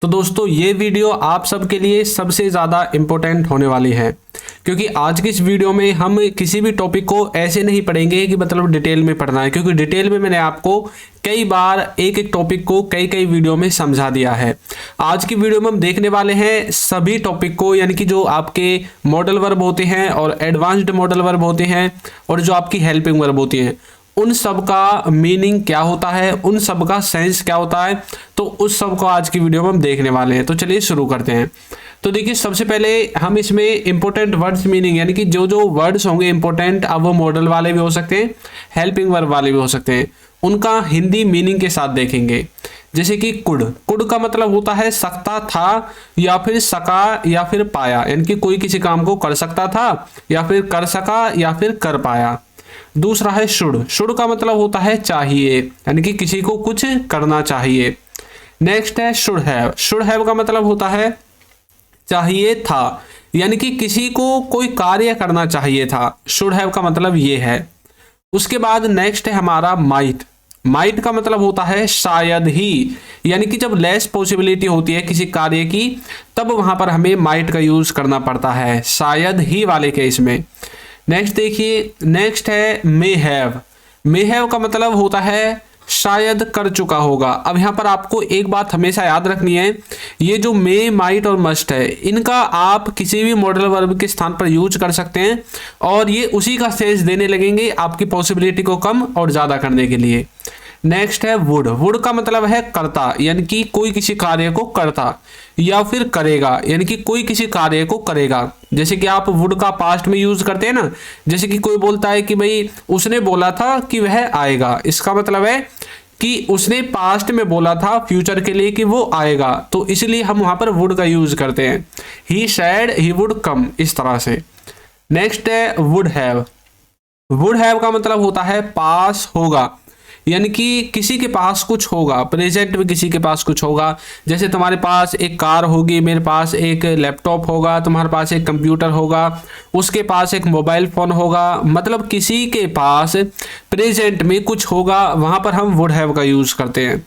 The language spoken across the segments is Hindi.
तो दोस्तों ये वीडियो आप सबके लिए सबसे ज़्यादा इम्पोर्टेंट होने वाली है, क्योंकि आज की इस वीडियो में हम किसी भी टॉपिक को ऐसे नहीं पढ़ेंगे कि मतलब डिटेल में पढ़ना है, क्योंकि डिटेल में मैंने आपको कई बार एक एक टॉपिक को कई वीडियो में समझा दिया है। आज की वीडियो में हम देखने वाले हैं सभी टॉपिक को, यानी कि जो आपके मॉडल वर्ब होते हैं और एडवांस्ड मॉडल वर्ब होते हैं और जो आपकी हेल्पिंग वर्ब होती हैं, उन सब का मीनिंग क्या होता है, उन सब का सेंस क्या होता है, तो उस सब को आज की वीडियो में हम देखने वाले हैं। तो चलिए शुरू करते हैं। तो देखिए, सबसे पहले हम इसमें इंपॉर्टेंट वर्ड्स मीनिंग, यानी कि जो जो वर्ड्स होंगे इंपॉर्टेंट, अब वो मॉडल वाले भी हो सकते हैं, हेल्पिंग वर्ब वाले भी हो सकते हैं, उनका हिंदी मीनिंग के साथ देखेंगे। जैसे कि कुड, कुड का मतलब होता है सकता था या फिर सका या फिर पाया, यानी कि कोई किसी काम को कर सकता था या फिर कर सका या फिर कर पाया। दूसरा है शुड, शुड का मतलब होता है चाहिए, यानी कि किसी को कुछ करना चाहिए। नेक्स्ट है शुड हैव, शुड हैव का मतलब होता है चाहिए था, यानी कि किसी को कोई कार्य करना चाहिए था। शुड हैव का मतलब ये है। उसके बाद नेक्स्ट है हमारा माइट, माइट का मतलब होता है शायद ही, यानी कि जब लेस पॉसिबिलिटी होती है किसी कार्य की, तब वहां पर हमें माइट का यूज करना पड़ता है, शायद ही वाले केस में। नेक्स्ट देखिए, नेक्स्ट है मे हैव, मे हैव का मतलब होता है शायद कर चुका होगा। अब यहाँ पर आपको एक बात हमेशा याद रखनी है, ये जो मे, माइट और मस्ट है, इनका आप किसी भी मॉडल वर्ब के स्थान पर यूज कर सकते हैं और ये उसी का सेंस देने लगेंगे आपकी पॉसिबिलिटी को कम और ज़्यादा करने के लिए। नेक्स्ट है वुड, वुड का मतलब है करता, यानी कि कोई किसी कार्य को करता या फिर करेगा, यानी कि कोई किसी कार्य को करेगा। जैसे कि आप वुड का पास्ट में यूज करते हैं ना, जैसे कि कोई बोलता है कि भाई उसने बोला था कि वह आएगा, इसका मतलब है कि उसने पास्ट में बोला था फ्यूचर के लिए कि वो आएगा, तो इसलिए हम वहां पर वुड का यूज करते हैं। ही सैड ही वुड कम, इस तरह से। नेक्स्ट है वुड हैव, वुड हैव का मतलब होता है पास होगा, यानी कि किसी के पास कुछ होगा, प्रेजेंट में किसी के पास कुछ होगा। जैसे तुम्हारे पास एक कार होगी, मेरे पास एक लैपटॉप होगा, तुम्हारे पास एक कंप्यूटर होगा, उसके पास एक मोबाइल फ़ोन होगा, मतलब किसी के पास प्रेजेंट में कुछ होगा, वहाँ पर हम वुड हैव का यूज़ करते हैं।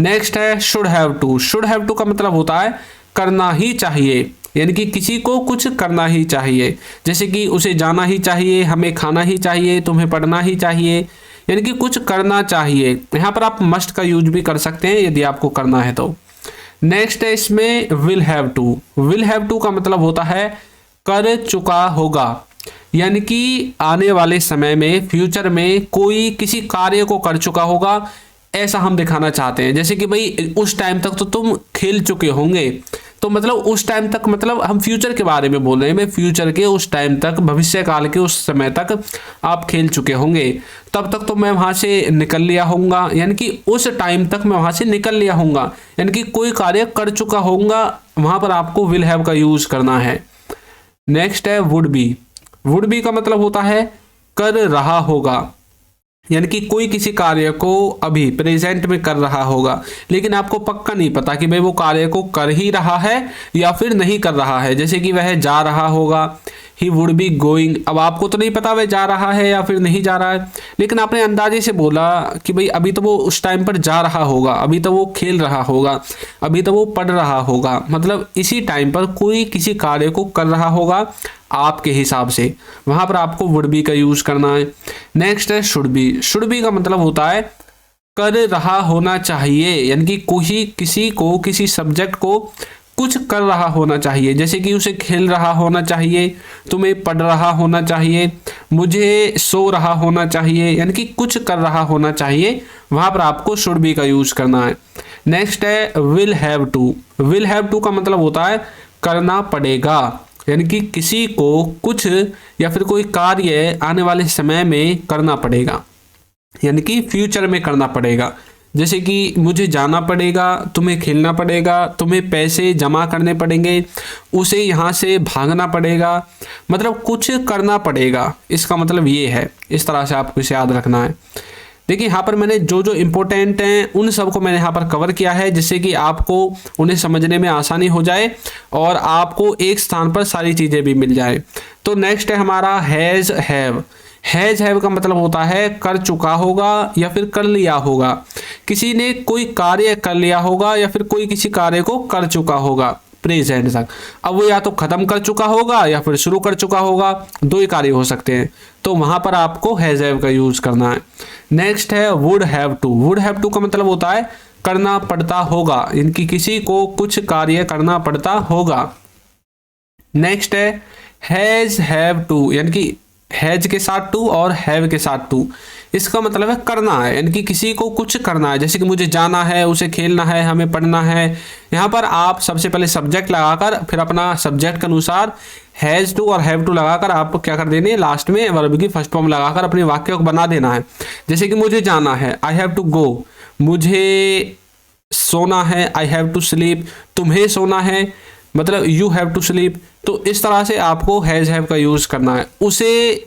नेक्स्ट है should have to, should have to का मतलब होता है करना ही चाहिए, यानी कि किसी को कुछ करना ही चाहिए। जैसे कि उसे जाना ही चाहिए, हमें खाना ही चाहिए, तुम्हें पढ़ना ही चाहिए, यानी कि कुछ करना चाहिए। यहाँ पर आप मस्ट का यूज भी कर सकते हैं यदि आपको करना है तो। नेक्स्ट है इसमें will have to, will have to का मतलब होता है कर चुका होगा, यानी कि आने वाले समय में, फ्यूचर में कोई किसी कार्य को कर चुका होगा, ऐसा हम दिखाना चाहते हैं। जैसे कि भाई उस टाइम तक तो तुम खेल चुके होंगे, तो मतलब उस टाइम तक, मतलब हम फ्यूचर के बारे में बोल रहे हैं, मैं फ्यूचर के उस टाइम तक, भविष्य काल के उस समय तक आप खेल चुके होंगे, तब तक तो मैं वहां से निकल लिया होऊंगा, यानी कि उस टाइम तक मैं वहां से निकल लिया होऊंगा, यानी कि कोई कार्य कर चुका होऊंगा, वहां पर आपको विल हैव का यूज करना है। नेक्स्ट है वुड बी, वुड बी का मतलब होता है कर रहा होगा, यानी कि कोई किसी कार्य को अभी प्रेजेंट में कर रहा होगा, लेकिन आपको पक्का नहीं पता कि भाई वो कार्य को कर ही रहा है या फिर नहीं कर रहा है। जैसे कि वह जा रहा होगा, ही वुड बी गोइंग, अब आपको तो नहीं पता वह जा रहा है या फिर नहीं जा रहा है, लेकिन आपने अंदाजे से बोला कि भाई अभी तो वो उस टाइम पर जा रहा होगा, अभी तो वो खेल रहा होगा, अभी तो वो पढ़ रहा होगा, मतलब इसी टाइम पर कोई किसी कार्य को कर रहा होगा आपके हिसाब से, वहां पर आपको वुड बी का यूज करना है। नेक्स्ट है शुड बी, शुड बी का मतलब होता है कर रहा होना चाहिए, यानी कि कोई किसी को, किसी सब्जेक्ट को कुछ कर रहा होना चाहिए। जैसे कि उसे खेल रहा होना चाहिए, तुम्हें पढ़ रहा होना चाहिए, मुझे सो रहा होना चाहिए, यानी कि कुछ कर रहा होना चाहिए, वहां पर आपको शुड बी का यूज करना है। नेक्स्ट है will have to, will have to का मतलब होता है करना पड़ेगा, यानी कि किसी को कुछ या फिर कोई कार्य आने वाले समय में करना पड़ेगा, यानी कि फ्यूचर में करना पड़ेगा। जैसे कि मुझे जाना पड़ेगा, तुम्हें खेलना पड़ेगा, तुम्हें पैसे जमा करने पड़ेंगे, उसे यहाँ से भागना पड़ेगा, मतलब कुछ करना पड़ेगा, इसका मतलब ये है। इस तरह से आपको इसे याद रखना है। देखिए यहाँ पर मैंने जो जो इम्पोर्टेंट हैं उन सबको मैंने यहाँ पर कवर किया है, जिससे कि आपको उन्हें समझने में आसानी हो जाए और आपको एक स्थान पर सारी चीज़ें भी मिल जाए। तो नेक्स्ट है हमारा हैज़ हैव, हैज हैव का मतलब होता है कर चुका होगा या फिर कर लिया होगा। किसी ने कोई कार्य कर लिया होगा या फिर कोई किसी कार्य को कर चुका होगा प्रेजेंट तक। अब वो या तो खत्म कर चुका होगा या फिर शुरू कर चुका होगा, दो ही कार्य हो सकते हैं, तो वहां पर आपको हैज हैव का यूज करना है। नेक्स्ट है would have to. Would have to का मतलब होता है करना पड़ता होगा, इनकी किसी को कुछ कार्य करना पड़ता होगा। नेक्स्ट है हैज हैव टू, यानी कि हैज के साथ टू और हैव के साथ टू, इसका मतलब है करना है, यानी कि किसी को कुछ करना है, जैसे कि मुझे जाना है, उसे खेलना है, हमें पढ़ना है। यहाँ पर आप सबसे पहले सब्जेक्ट लगाकर फिर अपना सब्जेक्ट के अनुसार हैज टू और हैव टू लगाकर आपको क्या कर देनी है, लास्ट में वर्ब की फर्स्ट फॉर्म लगाकर अपने वाक्य को बना देना है। जैसे कि मुझे जाना है, आई हैव टू गो, मुझे सोना है, आई हैव टू स्लीप, तुम्हें सोना है मतलब यू हैव टू स्लीप। तो इस तरह से आपको हैज हैव का यूज करना है। उसे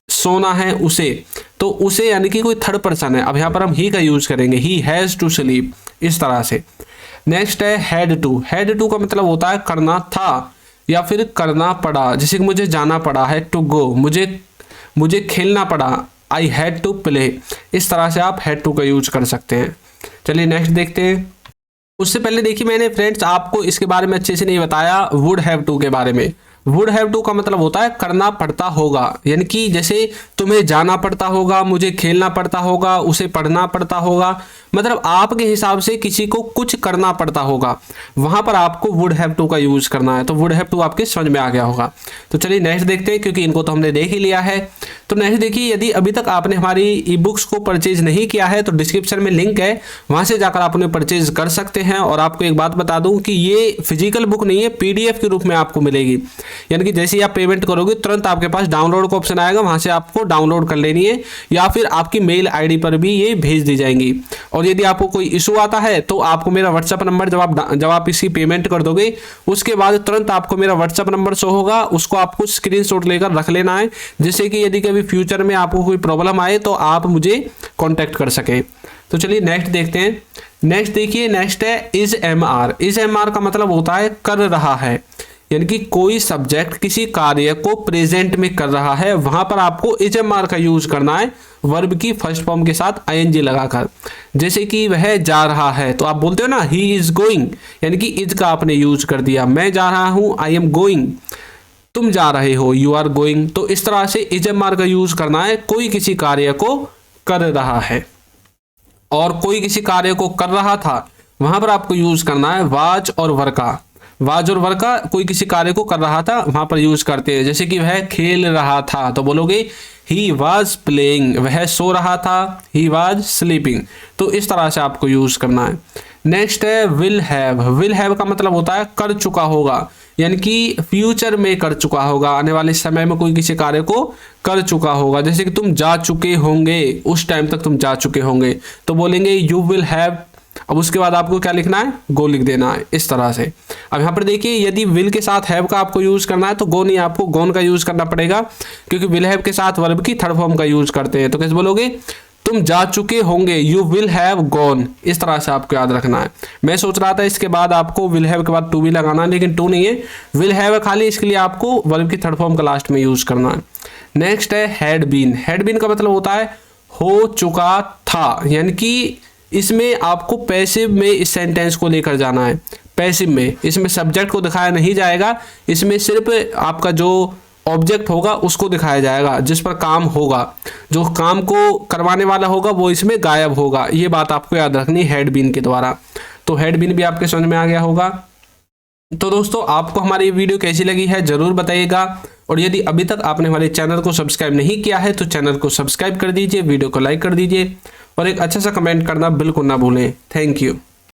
सोना है, उसे, तो उसे यानी कि कोई थर्ड पर्सन है, अब यहाँ पर हम ही का यूज करेंगे, ही हैज टू स्लीप, इस तरह से। नेक्स्ट है हैड टू। हैड टू का मतलब होता है करना था या फिर करना पड़ा, जैसे कि मुझे जाना पड़ा है टू गो, मुझे खेलना पड़ा, आई हैड टू प्ले। इस तरह से आप हैड टू का यूज कर सकते हैं। चलिए नेक्स्ट देखते हैं। उससे पहले देखिए मैंने फ्रेंड्स आपको इसके बारे में अच्छे से नहीं बताया, वुड हैव टू के बारे में। वुड हैव टू का मतलब होता है करना पड़ता होगा, यानी कि जैसे तुम्हें जाना पड़ता होगा, मुझे खेलना पड़ता होगा, उसे पढ़ना पड़ता होगा, मतलब आपके हिसाब से किसी को कुछ करना पड़ता होगा, वहां पर आपको वुड हैव टू का यूज करना है। तो वुड हैव टू आपके समझ में आ गया होगा। तो चलिए नेक्स्ट देखते हैं, क्योंकि इनको तो हमने देख ही लिया है। तो नेक्स्ट देखिए, यदि अभी तक आपने हमारी ई बुक्स को परचेज नहीं किया है तो डिस्क्रिप्शन में लिंक है, वहां से जाकर आप उन्हें परचेज कर सकते हैं। और आपको एक बात बता दूं कि ये फिजिकल बुक नहीं है, पीडीएफ के रूप में आपको मिलेगी, यानी कि जैसे ही आप पेमेंट करोगे तुरंत आपके पास डाउनलोड का ऑप्शन आएगा, वहां से आपको डाउनलोड कर लेनी है या फिर आपकी मेल आईडी पर भी ये भेज दी जाएंगी। और यदि आपको कोई इशू आता है तो आपको मेरा व्हाट्सएप नंबर जब आप इसकी पेमेंट कर दोगे उसके बाद तुरंत आपको मेरा व्हाट्सएप नंबर शो होगा, उसको आपको स्क्रीनशॉट लेकर रख लेना है, जिससे कि यदि कभी फ्यूचर में आपको कोई प्रॉब्लम आए तो आप मुझे कॉन्टैक्ट कर सके। तो चलिए नेक्स्ट देखते हैं। नेक्स्ट देखिए, नेक्स्ट है is am are. Is am are का मतलब होता है कर रहा है, यानी कि कोई सब्जेक्ट किसी कार्य को प्रेजेंट में कर रहा है, वहां पर आपको इज एम आर का यूज करना है वर्ब की फर्स्ट फॉर्म के साथ आईएनजी लगाकर। जैसे कि वह जा रहा है तो आप बोलते हो ना ही इज गोइंग, यानी कि इज का आपने यूज कर दिया। मैं जा रहा हूं, आई एम गोइंग, तुम जा रहे हो, यू आर गोइंग। तो इस तरह से इज एम आर का यूज करना है, कोई किसी कार्य को कर रहा है और कोई किसी कार्य को कर रहा था, वहां पर आपको यूज करना है वाज और वर का। वाज और वर का कोई किसी कार्य को कर रहा था वहां पर यूज करते हैं। जैसे कि वह खेल रहा था तो बोलोगे ही वॉज प्लेइंग, वह सो रहा था, ही वॉज स्लीपिंग। तो इस तरह से आपको यूज करना है। नेक्स्ट है विल हैव। विल हैव का मतलब होता है कर चुका होगा, यानी कि फ्यूचर में कर चुका होगा, आने वाले समय में कोई किसी कार्य को कर चुका होगा। जैसे कि तुम जा चुके होंगे, उस टाइम तक तुम जा चुके होंगे तो बोलेंगे यू विल हैव। अब उसके बाद आपको क्या लिखना है, गो लिख देना है, इस तरह से। अब यहाँ पर देखिए, यदि विल के साथ हैव का आपको यूज करना है तो गो नहीं, आपको गोन का यूज करना पड़ेगा, क्योंकि विल हैव के साथ वर्ब की थर्ड फॉर्म का यूज करते हैं। तो कैसे बोलोगे, तुम जा चुके होंगे, यू विल हैव गॉन। इस तरह से आपको याद रखना है। मैं सोच रहा था इसके बाद आपको विल हैव के बाद टू भी लगाना, लेकिन टू नहीं है, विल हैव खाली, इसके लिए आपको वर्ब की थर्ड फॉर्म का लास्ट में यूज करना है। नेक्स्ट है हैड बीन। हैड बीन का मतलब होता है हो चुका था, यानी कि इसमें आपको पैसिव में इस सेंटेंस को लेकर जाना है। पैसिव में इसमें सब्जेक्ट को दिखाया नहीं जाएगा, इसमें सिर्फ आपका जो ऑब्जेक्ट होगा उसको दिखाया जाएगा, जिस पर काम होगा, जो काम को करवाने वाला होगा वो इसमें गायब होगा। ये बात आपको याद रखनी हैड बीन के द्वारा। तो हैड बीन भी आपके समझ में आ गया होगा। तो दोस्तों, आपको हमारी वीडियो कैसी लगी है जरूर बताइएगा, और यदि अभी तक आपने हमारे चैनल को सब्सक्राइब नहीं किया है तो चैनल को सब्सक्राइब कर दीजिए, वीडियो को लाइक कर दीजिए और एक अच्छा सा कमेंट करना बिल्कुल ना भूलें। Thank you.